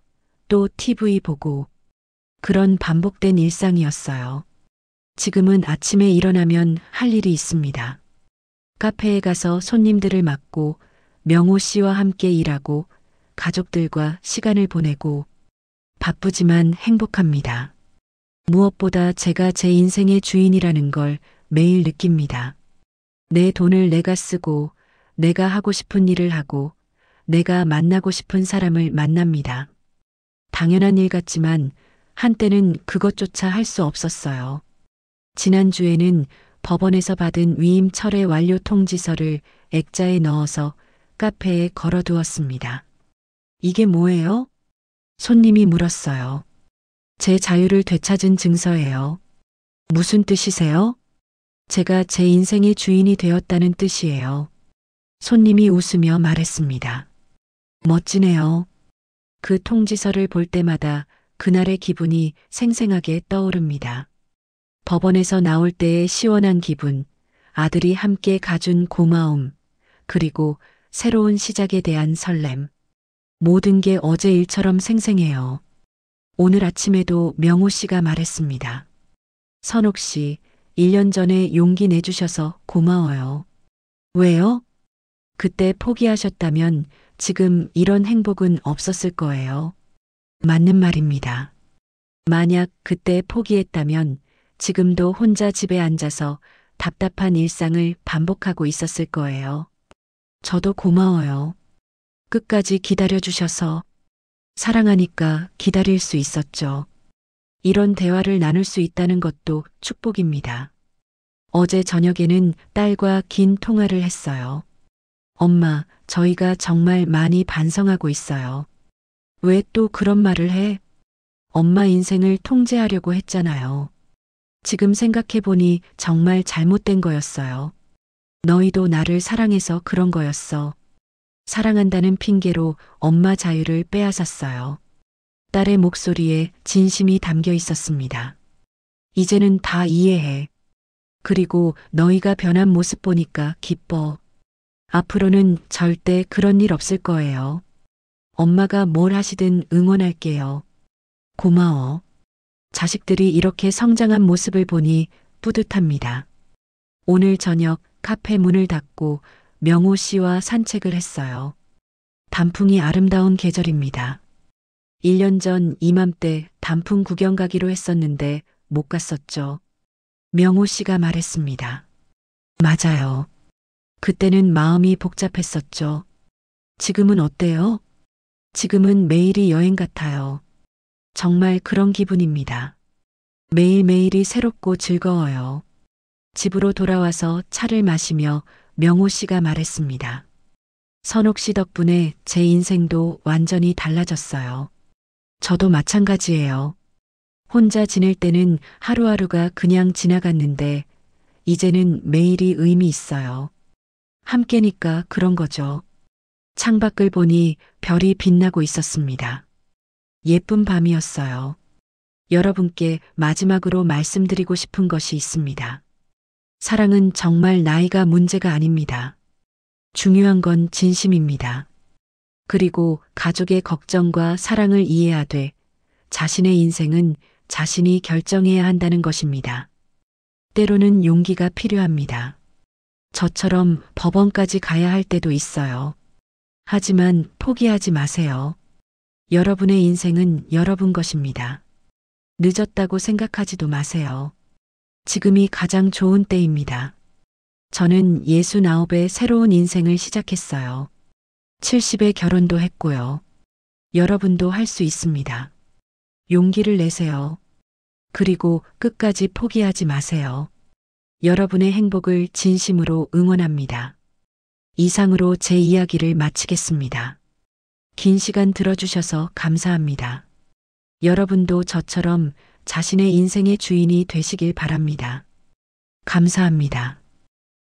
또 TV 보고, 그런 반복된 일상이었어요. 지금은 아침에 일어나면 할 일이 있습니다. 카페에 가서 손님들을 맡고, 명호 씨와 함께 일하고, 가족들과 시간을 보내고, 바쁘지만 행복합니다. 무엇보다 제가 제 인생의 주인이라는 걸 매일 느낍니다. 내 돈을 내가 쓰고, 내가 하고 싶은 일을 하고, 내가 만나고 싶은 사람을 만납니다. 당연한 일 같지만 한때는 그것조차 할 수 없었어요. 지난주에는 법원에서 받은 위임 철회 완료 통지서를 액자에 넣어서 카페에 걸어두었습니다. 이게 뭐예요? 손님이 물었어요. 제 자유를 되찾은 증서예요. 무슨 뜻이세요? 제가 제 인생의 주인이 되었다는 뜻이에요. 손님이 웃으며 말했습니다. 멋지네요. 그 통지서를 볼 때마다 그날의 기분이 생생하게 떠오릅니다. 법원에서 나올 때의 시원한 기분, 아들이 함께 가준 고마움, 그리고 새로운 시작에 대한 설렘. 모든 게 어제 일처럼 생생해요. 오늘 아침에도 명호 씨가 말했습니다. 선옥 씨, 1년 전에 용기 내주셔서 고마워요. 왜요? 그때 포기하셨다면 지금 이런 행복은 없었을 거예요. 맞는 말입니다. 만약 그때 포기했다면 지금도 혼자 집에 앉아서 답답한 일상을 반복하고 있었을 거예요. 저도 고마워요. 끝까지 기다려주셔서. 사랑하니까 기다릴 수 있었죠. 이런 대화를 나눌 수 있다는 것도 축복입니다. 어제 저녁에는 딸과 긴 통화를 했어요. 엄마, 저희가 정말 많이 반성하고 있어요. 왜 또 그런 말을 해? 엄마 인생을 통제하려고 했잖아요. 지금 생각해보니 정말 잘못된 거였어요. 너희도 나를 사랑해서 그런 거였어. 사랑한다는 핑계로 엄마 자유를 빼앗았어요. 딸의 목소리에 진심이 담겨 있었습니다. 이제는 다 이해해. 그리고 너희가 변한 모습 보니까 기뻐. 앞으로는 절대 그런 일 없을 거예요. 엄마가 뭘 하시든 응원할게요. 고마워. 자식들이 이렇게 성장한 모습을 보니 뿌듯합니다. 오늘 저녁 카페 문을 닫고 명호 씨와 산책을 했어요. 단풍이 아름다운 계절입니다. 1년 전 이맘때 단풍 구경 가기로 했었는데 못 갔었죠. 명호 씨가 말했습니다. 맞아요. 그때는 마음이 복잡했었죠. 지금은 어때요? 지금은 매일이 여행 같아요. 정말 그런 기분입니다. 매일매일이 새롭고 즐거워요. 집으로 돌아와서 차를 마시며 명호 씨가 말했습니다. 선옥 씨 덕분에 제 인생도 완전히 달라졌어요. 저도 마찬가지예요. 혼자 지낼 때는 하루하루가 그냥 지나갔는데 이제는 매일이 의미 있어요. 함께니까 그런 거죠. 창밖을 보니 별이 빛나고 있었습니다. 예쁜 밤이었어요. 여러분께 마지막으로 말씀드리고 싶은 것이 있습니다. 사랑은 정말 나이가 문제가 아닙니다. 중요한 건 진심입니다. 그리고 가족의 걱정과 사랑을 이해하되 자신의 인생은 자신이 결정해야 한다는 것입니다. 때로는 용기가 필요합니다. 저처럼 법원까지 가야 할 때도 있어요. 하지만 포기하지 마세요. 여러분의 인생은 여러분 것입니다. 늦었다고 생각하지도 마세요. 지금이 가장 좋은 때입니다. 저는 69의 새로운 인생을 시작했어요. 70에 결혼도 했고요. 여러분도 할 수 있습니다. 용기를 내세요. 그리고 끝까지 포기하지 마세요. 여러분의 행복을 진심으로 응원합니다. 이상으로 제 이야기를 마치겠습니다. 긴 시간 들어주셔서 감사합니다. 여러분도 저처럼 자신의 인생의 주인이 되시길 바랍니다. 감사합니다.